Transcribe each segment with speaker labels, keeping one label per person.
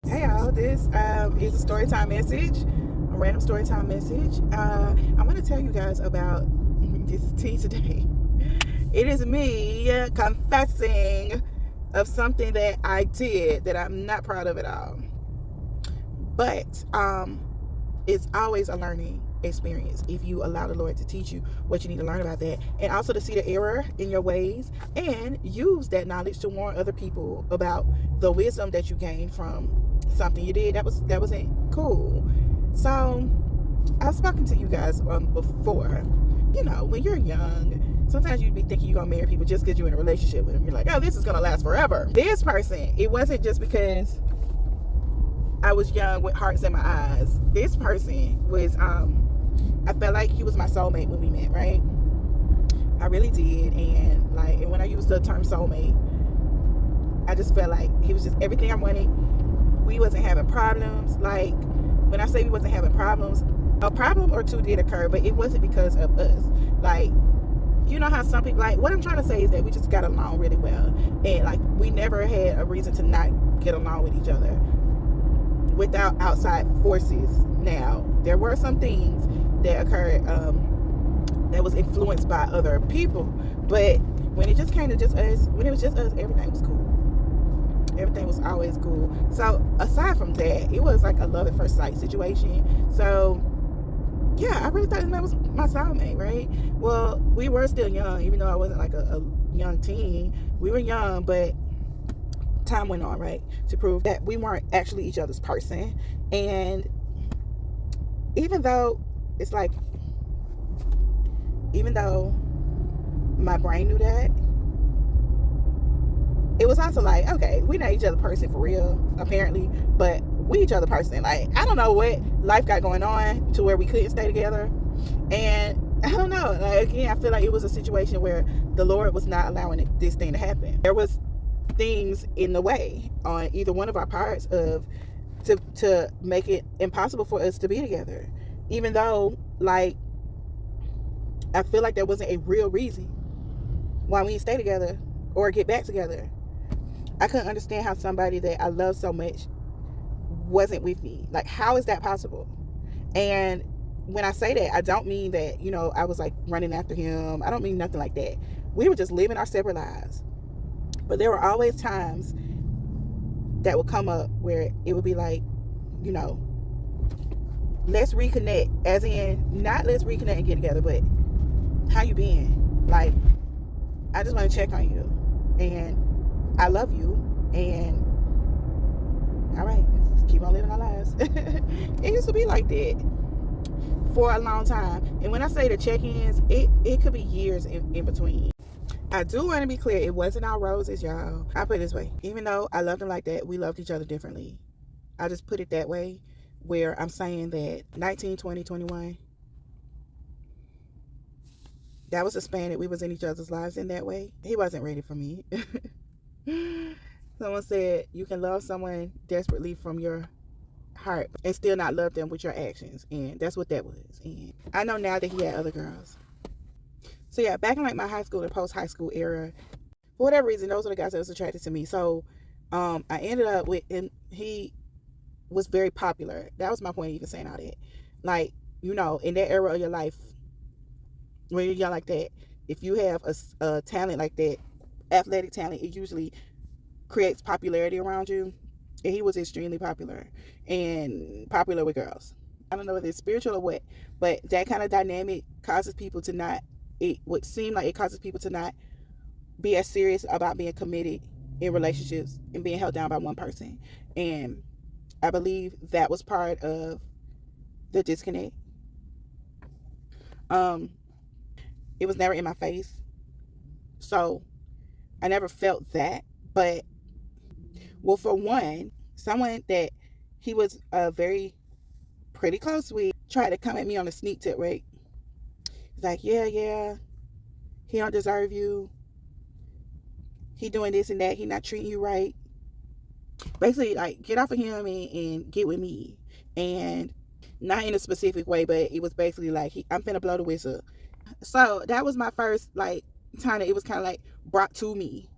Speaker 1: Hey y'all, this is a storytime message, a random storytime message. I want to tell you guys about this tea today. It is me confessing of something that I did that I'm not proud of at all. But it's always a learning experience if you allow the Lord to teach you what you need to learn about that, and also to see the error in your ways and use that knowledge to warn other people about the wisdom that you gained from something you did that wasn't cool. So I've spoken to you guys before. You know, when you're young, sometimes you'd be thinking you're gonna marry people just because you're in a relationship with them. You're like, oh, this is gonna last forever. This person, it wasn't just because I was young with hearts in my eyes. This person was I felt like he was my soulmate when we met, right? I really did. And when I used the term soulmate, I just felt like he was just everything I wanted. We wasn't having problems. Like, when I say we wasn't having problems, a problem or two did occur, but it wasn't because of us. Like, you know how some people, like, what I'm trying to say is that we just got along really well. And like, we never had a reason to not get along with each other without outside forces. Now, there were some things that occurred that was influenced by other people, but when it just came to just us, when it was just us, everything was cool. Everything was always cool. So aside from that, it was like a love at first sight situation. So yeah, I really thought this man was my soulmate, right? Well, we were still young, even though I wasn't like a young teen. We were young, but time went on, right, to prove that we weren't actually each other's person. And even though it's like, even though my brain knew that, it was also like, okay, we not each other person for real, apparently, but we each other person. Like, I don't know what life got going on to where we couldn't stay together. And I don't know. Like, again, I feel like it was a situation where the Lord was not allowing this thing to happen. There was things in the way on either one of our parts of to make it impossible for us to be together. Even though, like, I feel like there wasn't a real reason why we didn't stay together or get back together. I couldn't understand how somebody that I love so much wasn't with me. Like, how is that possible? And when I say that, I don't mean that, you know, I was like running after him. I don't mean nothing like that. We were just living our separate lives. But there were always times that would come up where it would be like, you know, let's reconnect. As in, not let's reconnect and get together, but how you been? Like, I just want to check on you. And I love you. And all right, let's keep on living our lives. It used to be like that for a long time. And when I say the check-ins, it could be years in between. I do want to be clear, it wasn't our roses, y'all. I put it this way. Even though I loved him like that, we loved each other differently. I just put it that way, where I'm saying that 19, 20, 21, that was the span that we was in each other's lives in that way. He wasn't ready for me. Someone said you can love someone desperately from your heart and still not love them with your actions. And that's what that was. And I know now that he had other girls. So yeah, back in like my high school and post high school era, for whatever reason, those are the guys that was attracted to me. So I ended up with him. He was very popular. That was my point of even saying all that. Like, you know, in that era of your life, when you're young like that, if you have a talent like that, athletic talent, it usually creates popularity around you. And he was extremely popular and popular with girls. I don't know if it's spiritual or what, but that kind of dynamic causes people to not, it would seem like it causes people to not be as serious about being committed in relationships and being held down by one person. And I believe that was part of the disconnect. It was never in my face. So I never felt that. But, well, for one, someone that he was very pretty close with tried to come at me on a sneak tip, right? He's like, yeah, he don't deserve you. He doing this and that. He not treating you right. Basically, like, get off of him and get with me. And not in a specific way, but it was basically like, I'm finna blow the whistle. So that was my first, like, time that it was kind of like brought to me.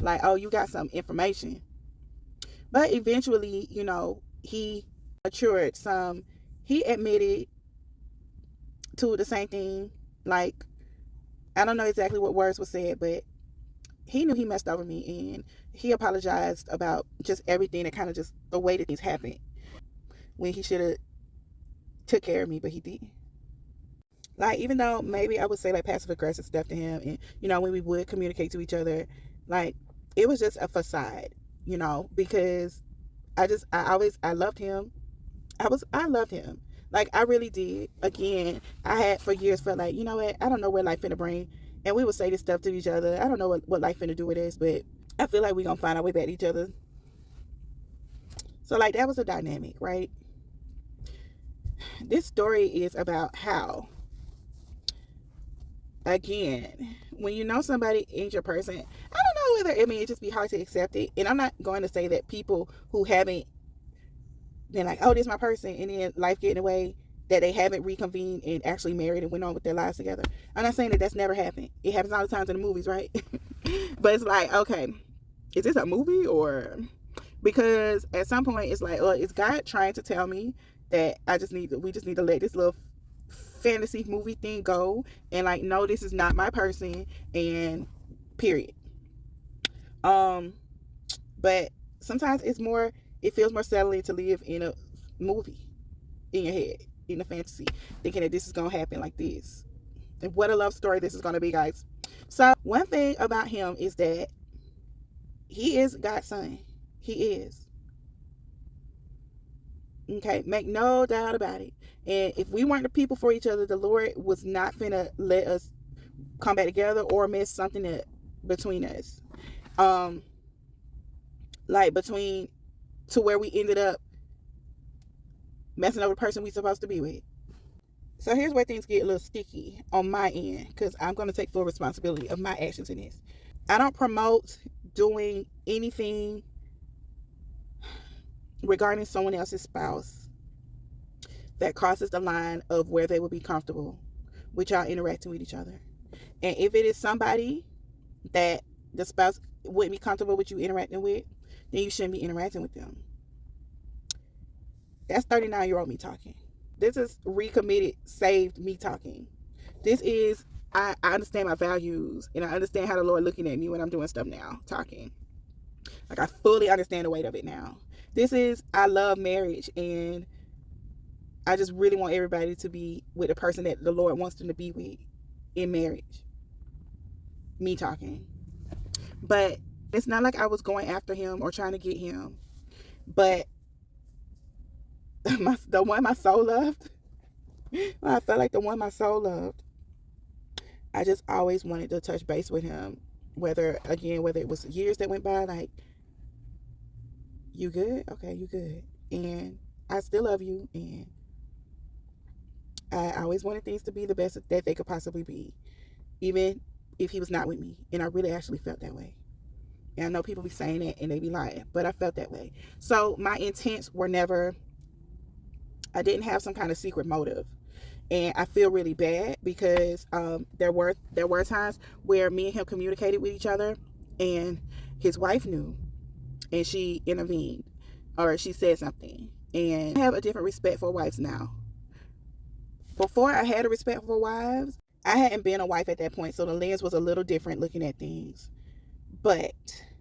Speaker 1: Like, oh, you got some information. But eventually, he matured some. He admitted to the same thing. Like, I don't know exactly what words were said, but he knew he messed over me, and he apologized about just everything, that kind of just the way that things happened, when he should have took care of me, but he didn't. Like, even though maybe I would say like passive aggressive stuff to him, and when we would communicate to each other, like, it was just a facade, because I loved him. I loved him. Like, I really did. Again, I had for years felt like, you know what, I don't know where life finna bring. And we would say this stuff to each other. I don't know what life finna do with us, but I feel like we gonna find our way back to each other. So, like, that was a dynamic, right? This story is about how, again, when you know somebody ain't your person, I don't know whether, it just be hard to accept it. And I'm not going to say that people who haven't been like, oh, this is my person, and then life getting away, that they haven't reconvened and actually married and went on with their lives together. I'm not saying that that's never happened. It happens all the times in the movies, right? But it's like, okay, is this a movie? Or because at some point it's like, is God trying to tell me that we just need to let this little fantasy movie thing go, and like, no, this is not my person, and period. But sometimes it feels more settling to live in a movie in your head, in a fantasy, thinking that this is gonna happen like this. And what a love story this is gonna be, guys. So one thing about him is that he is God's son. He is. Okay, make no doubt about it. And if we weren't the people for each other, the Lord was not finna let us come back together or miss something between us. Like, between to where we ended up messing up the person we supposed to be with. So here's where things get a little sticky on my end, because I'm going to take full responsibility of my actions in this. I don't promote doing anything regarding someone else's spouse that crosses the line of where they will be comfortable with y'all interacting with each other. And if it is somebody that the spouse wouldn't be comfortable with you interacting with, then you shouldn't be interacting with them. That's 39-year-old me talking. This is recommitted, saved me talking. This is, I understand my values, and I understand how the Lord looking at me when I'm doing stuff now, talking. Like, I fully understand the weight of it now. This is, I love marriage, and I just really want everybody to be with the person that the Lord wants them to be with in marriage. Me talking. But it's not like I was going after him or trying to get him. But the one my soul loved, I felt like the one my soul loved, I just always wanted to touch base with him. Whether it was years that went by, like, you good? Okay, you good. And I still love you, and I always wanted things to be the best that they could possibly be, even if he was not with me. And I really actually felt that way. And I know people be saying that and they be lying, but I felt that way. So my intents were never, I didn't have some kind of secret motive. And I feel really bad because there were times where me and him communicated with each other, and his wife knew, and she intervened, or she said something. And I have a different respect for wives now. Before, I had a respect for wives. I hadn't been a wife at that point, so the lens was a little different looking at things. But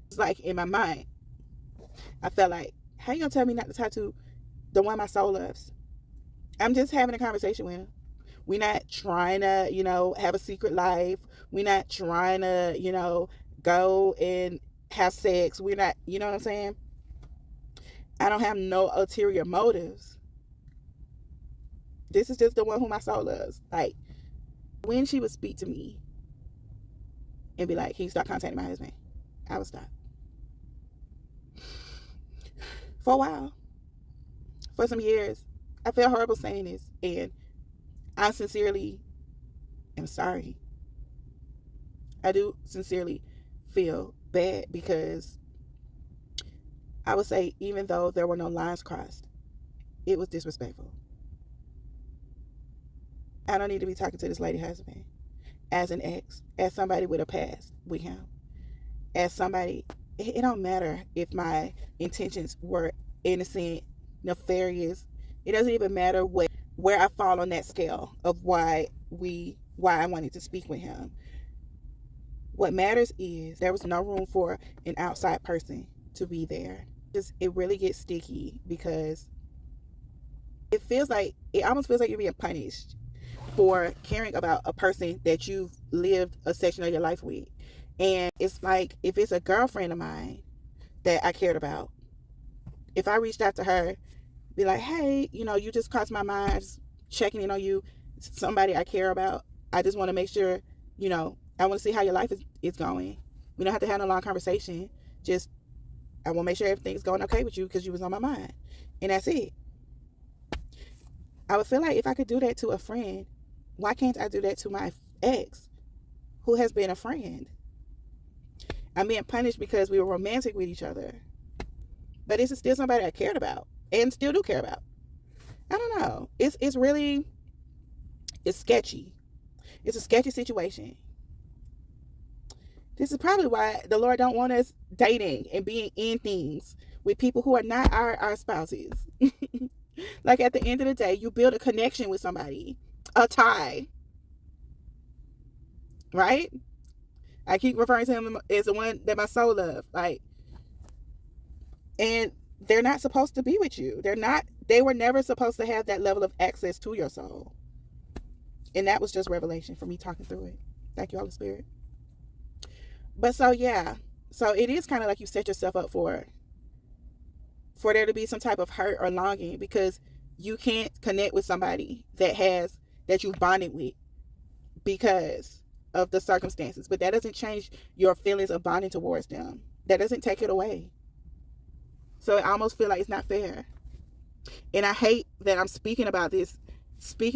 Speaker 1: it's like, in my mind, I felt like, how you gonna tell me not to tattoo the one my soul loves? I'm just having a conversation with him. We're not trying to, have a secret life. We're not trying to, go and have sex. We're not, you know what I'm saying? I don't have no ulterior motives. This is just the one who my soul loves. Like, when she would speak to me and be like, can you stop contacting my husband? I would stop. For a while. For some years. I felt horrible saying this. And I sincerely am sorry. I do sincerely feel bad, because I would say, even though there were no lines crossed, it was disrespectful. I don't need to be talking to this lady husband as an ex, as somebody with a past with him, as somebody it don't matter if my intentions were innocent, nefarious. It doesn't even matter where I fall on that scale of why I wanted to speak with him. What matters is there was no room for an outside person to be there. Just it really gets sticky because it almost feels like you're being punished for caring about a person that you've lived a section of your life with. And it's like if it's a girlfriend of mine that I cared about, if I reached out to her, be like, hey, you just crossed my mind, just checking in on you, somebody I care about. I just want to make sure, I want to see how your life is going. We don't have to have a long conversation. Just, I want to make sure everything's going okay with you because you was on my mind. And that's it. I would feel like if I could do that to a friend, why can't I do that to my ex who has been a friend? I'm being punished because we were romantic with each other. But this is still somebody I cared about and still do care about. I don't know. It's sketchy. It's a sketchy situation. This is probably why the Lord don't want us dating and being in things with people who are not our spouses. Like at the end of the day, you build a connection with somebody, a tie, right? I keep referring to him as the one that my soul loves. And they're not supposed to be with you. They were never supposed to have that level of access to your soul. And that was just revelation for me talking through it. Thank you, Holy Spirit. But so it is kind of like you set yourself up for there to be some type of hurt or longing because you can't connect with somebody that you've bonded with because of the circumstances. But that doesn't change your feelings of bonding towards them. That doesn't take it away. So I almost feel like it's not fair. And I hate that I'm speaking about this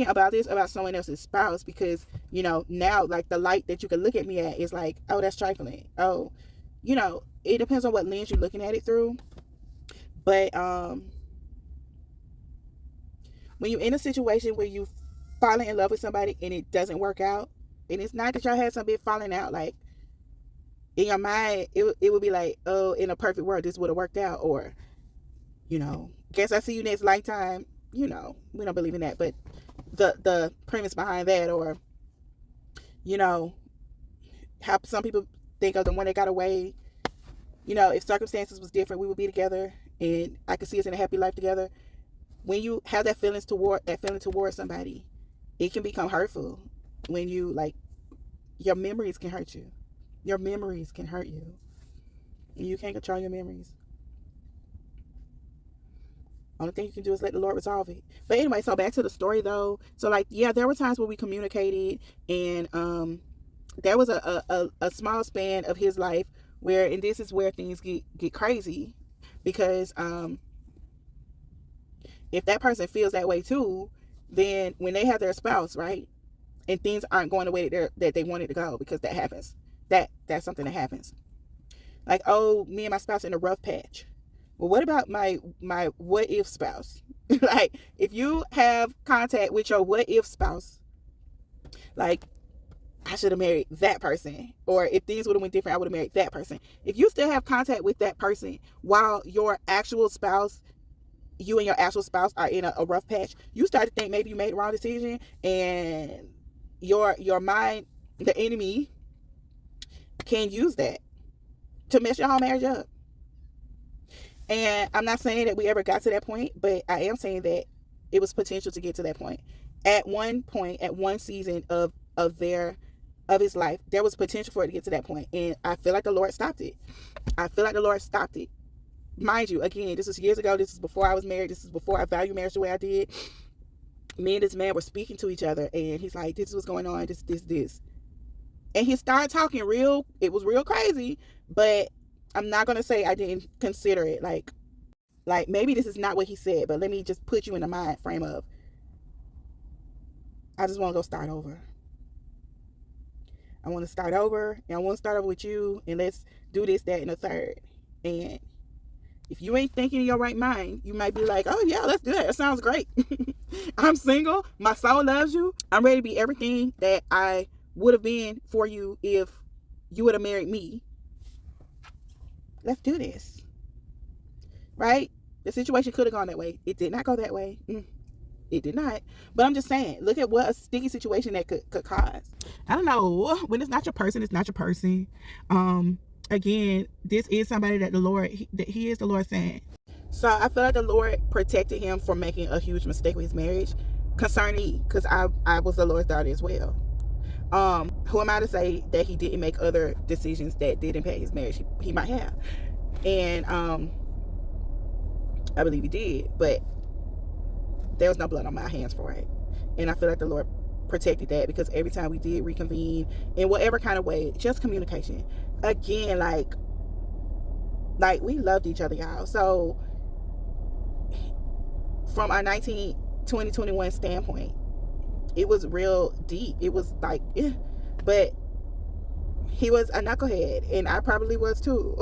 Speaker 1: about someone else's spouse because, now like the light that you can look at me at is like, oh, that's trifling. Oh, it depends on what lens you're looking at it through. But when you're in a situation where you fall in love with somebody and it doesn't work out, and it's not that y'all had some big falling out, like in your mind, it would be like, oh, in a perfect world, this would have worked out, or, guess I see you next lifetime. We don't believe in that, but the premise behind that, or, how some people think of the one that got away. If circumstances was different, we would be together, and I could see us in a happy life together. When you have that feeling towards somebody, it can become hurtful. When you your memories can hurt you. Your memories can hurt you. You can't control your memories. Only thing you can do is let the Lord resolve it. But anyway, so back to the story though. So there were times where we communicated, and there was a small span of his life where, and this is where things get crazy, because if that person feels that way too, then when they have their spouse, right, and things aren't going the way that they wanted to go, because that happens. That's something that happens. Like, oh, me and my spouse in a rough patch. Well, what about my what if spouse? Like, if you have contact with your what if spouse, like, I should have married that person, or if things would have went different, I would have married that person. If you still have contact with that person while you and your actual spouse are in a rough patch, you start to think maybe you made the wrong decision, and your mind, the enemy, can use that to mess your whole marriage up. And I'm not saying that we ever got to that point, but I am saying that it was potential to get to that point. At one point, at one season of his life, there was potential for it to get to that point, and I feel like the Lord stopped it. Mind you, again, this was years ago. This is before I was married. This is before I valued marriage the way I did. Me and this man were speaking to each other, and he's like, this is what's going on, this. And he started talking it was real crazy, but I'm not going to say I didn't consider it. Like maybe this is not what he said, but let me just put you in the mind frame of, I just want to go start over. I want to start over, and I want to start over with you, and let's do this, that, and the third. And if you ain't thinking in your right mind, you might be like, oh yeah, let's do that. That sounds great. I'm single. My soul loves you. I'm ready to be everything that I would have been for you if you would have married me. Let's do this. Right? The situation could have gone that way. It did not go that way. It did not. But I'm just saying, look at what a sticky situation that could cause. I don't know. When it's not your person, it's not your person. Again, this is somebody that the Lord, that he is the Lord saying. So I feel like the Lord protected him from making a huge mistake with his marriage concerning, because I was the Lord's daughter as well. Who am I to say that he didn't make other decisions that did impact his marriage? He might have. And I believe he did, but there was no blood on my hands for it. And I feel like the Lord protected that, because every time we did reconvene in whatever kind of way, just communication. Again, like we loved each other, y'all. So from our 2021 standpoint, it was real deep. It was like, but he was a knucklehead, and I probably was too,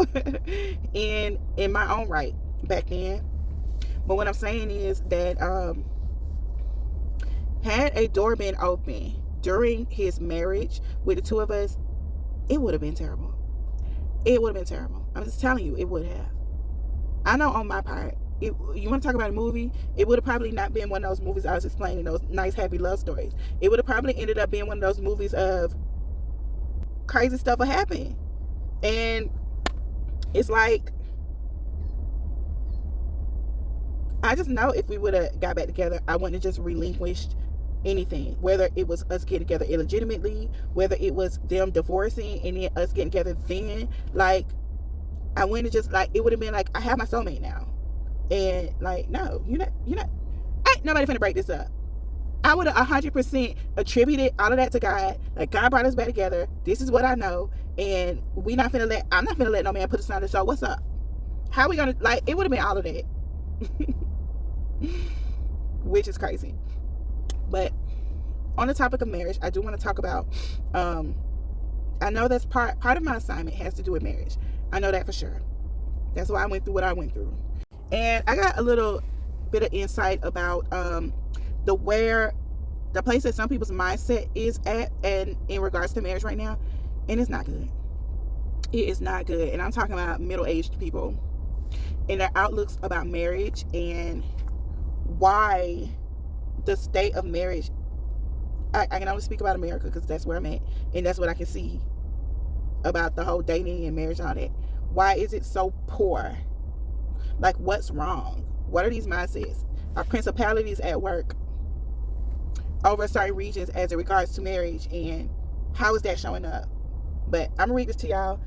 Speaker 1: in my own right back then. But what I'm saying is that had a door been open during his marriage with the two of us, it would have been terrible. It would have been terrible. I'm just telling you, it would have. I know on my part, you want to talk about a movie, it would have probably not been one of those movies I was explaining, those nice happy love stories. It would have probably ended up being one of those movies of crazy stuff will happen. And it's like, I just know if we would have got back together, I wouldn't have just relinquished anything, whether it was us getting together illegitimately, whether it was them divorcing and then us getting together then. Like, I wouldn't have just, like, it would have been like, I have my soulmate now. And like, no, you're not ain't nobody finna break this up. I would have 100% attributed all of that to God. Like, God brought us back together. This is what I know. And I'm not finna let no man put us on. So what's up? How we gonna, like, it would have been all of that. Which is crazy. But on the topic of marriage, I do want to talk about, I know that's part of my assignment has to do with marriage. I know that for sure. That's why I went through what I went through. And I got a little bit of insight about the place that some people's mindset is at, and in regards to marriage right now, and it's not good. It is not good. And I'm talking about middle-aged people and their outlooks about marriage, and why the state of marriage, I can only speak about America because that's where I'm at, and that's what I can see about the whole dating and marriage and all that. Why is it so poor? Like, what's wrong? What are these mindsets? Are principalities at work over certain regions as it regards to marriage, and how is that showing up? But I'm gonna read this to y'all,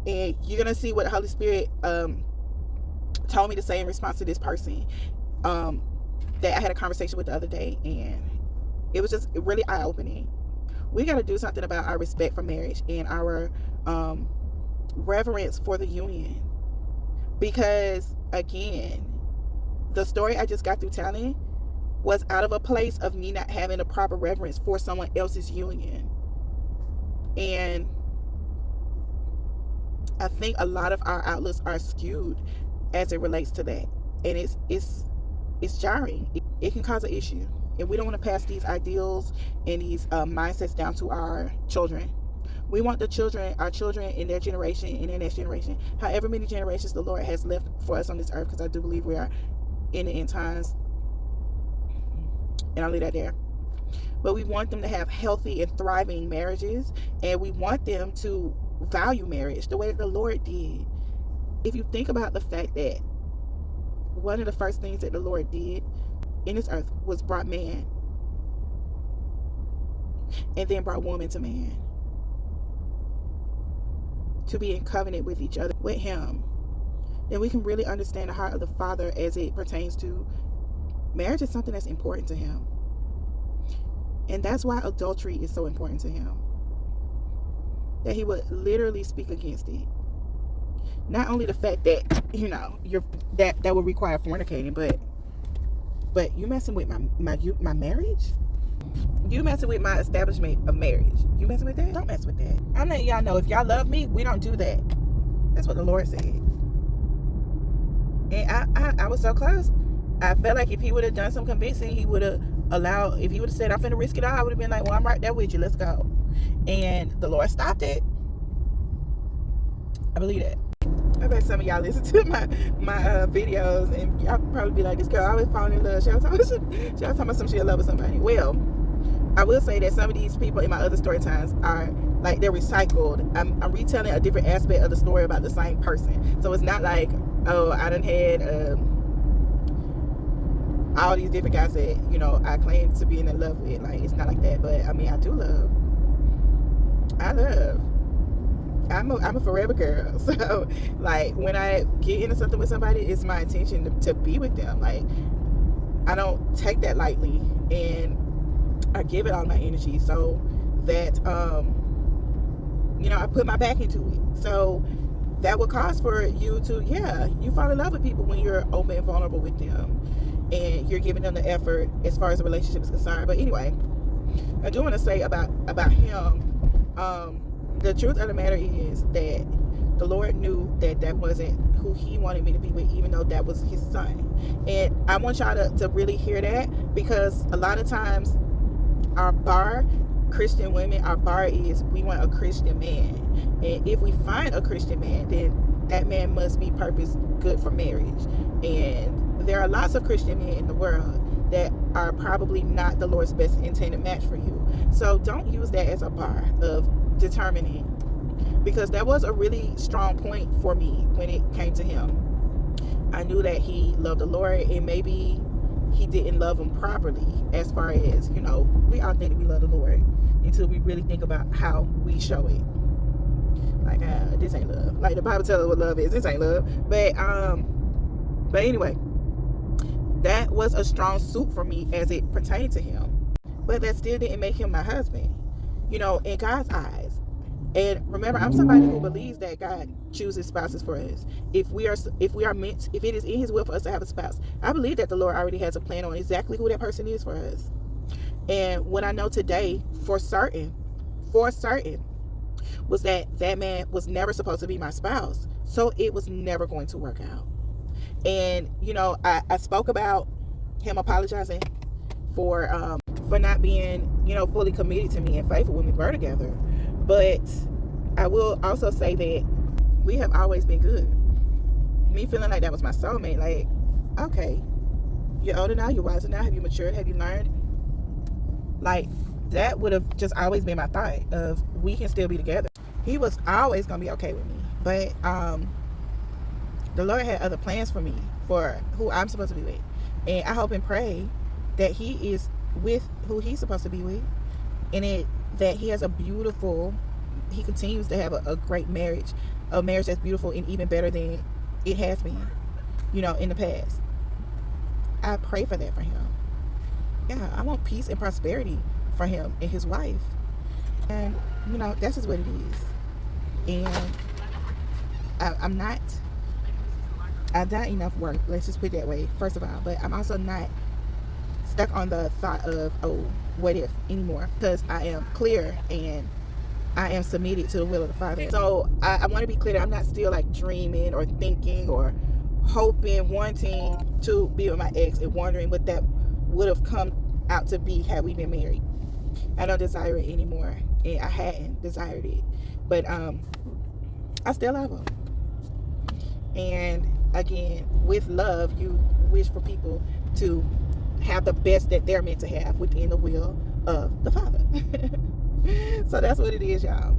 Speaker 1: and you're gonna see what the Holy Spirit told me to say in response to this person that I had a conversation with the other day, and it was just really eye-opening. We got to do something about our respect for marriage and our reverence for the union, because again, the story I just got through telling was out of a place of me not having a proper reverence for someone else's union. And I think a lot of our outlooks are skewed as it relates to that, and it's jarring. It can cause an issue, and we don't want to pass these ideals and these mindsets down to our children. We want our children in their generation, in their next generation, however many generations the Lord has left for us on this earth, because I do believe we are in the end times, and I'll leave that there. But we want them to have healthy and thriving marriages, and we want them to value marriage the way that the Lord did. If you think about the fact that one of the first things that the Lord did in this earth was brought man, and then brought woman to man to be in covenant with each other, with him, then we can really understand the heart of the Father as it pertains to marriage. Is something that's important to him, and that's why adultery is so important to him, that he would literally speak against it. Not only the fact that, you know, that would require fornicating, but you messing with my marriage? You messing with my establishment of marriage? You messing with that? Don't mess with that. I'm letting y'all know, if y'all love me, we don't do that. That's what the Lord said. And I was so close. I felt like if he would have done some convincing, he would have allowed, if he would have said, I'm finna risk it all, I would have been like, well, I'm right there with you, let's go. And the Lord stopped it. I believe that. I bet some of y'all listen to my videos, and y'all probably be like, this girl always falling in love. She always talking about some shit in love with somebody. Well, I will say that some of these people in my other story times are like, they're recycled. I'm retelling a different aspect of the story about the same person. So it's not like, oh, I done had all these different guys that, you know, I claim to be in love with. Like, it's not like that. But I mean, I love. I'm a forever girl. So like, when I get into something with somebody, it's my intention to be with them. Like, I don't take that lightly, and I give it all my energy, so that you know, I put my back into it. So that would cause for you to, yeah, you fall in love with people when you're open and vulnerable with them, and you're giving them the effort as far as the relationship is concerned. But anyway, I do want to say about him. The truth of the matter is that the Lord knew that that wasn't who he wanted me to be with, even though that was his son. And I want y'all to really hear that, because a lot of times our bar, Christian women, our bar is, we want a Christian man. And if we find a Christian man, then that man must be purpose good for marriage. And there are lots of Christian men in the world that are probably not the Lord's best intended match for you. So don't use that as a bar of determining, because that was a really strong point for me when it came to him. I knew that he loved the Lord, and maybe he didn't love him properly, as far as, you know, we all think that we love the Lord until we really think about how we show it. Like, this ain't love. Like the Bible tells us what love is. This ain't love. But anyway, that was a strong suit for me as it pertained to him. But that still didn't make him my husband, you know, in God's eyes. And remember, I'm somebody who believes that God chooses spouses for us. If it is in his will for us to have a spouse, I believe that the Lord already has a plan on exactly who that person is for us. And what I know today for certain was that man was never supposed to be my spouse. So it was never going to work out. And, you know, I spoke about him apologizing for not being, you know, fully committed to me and faithful when we were together. But I will also say that we have always been good. Me feeling like that was my soulmate, like, okay, you're older now, you're wiser now, have you matured, have you learned? Like, that would have just always been my thought of, we can still be together. He was always gonna be okay with me, but the Lord had other plans for me, for who I'm supposed to be with. And I hope and pray that he is with who he's supposed to be with, and that he has he continues to have a great marriage, a marriage that's beautiful and even better than it has been, you know, in the past. I pray for that for him. Yeah, I want peace and prosperity for him and his wife. And, you know, that's just what it is. And I'm not enough work, let's just put it that way, first of all. But I'm also not stuck on the thought of, oh, what if anymore, because I am clear and I am submitted to the will of the Father. So I want to be clear that I'm not still like dreaming or thinking or hoping, wanting to be with my ex and wondering what that would have come out to be had we been married. I don't desire it anymore, and I hadn't desired it, but I still love him. And again, with love, you wish for people to have the best that they're meant to have within the will of the Father. So that's what it is, y'all.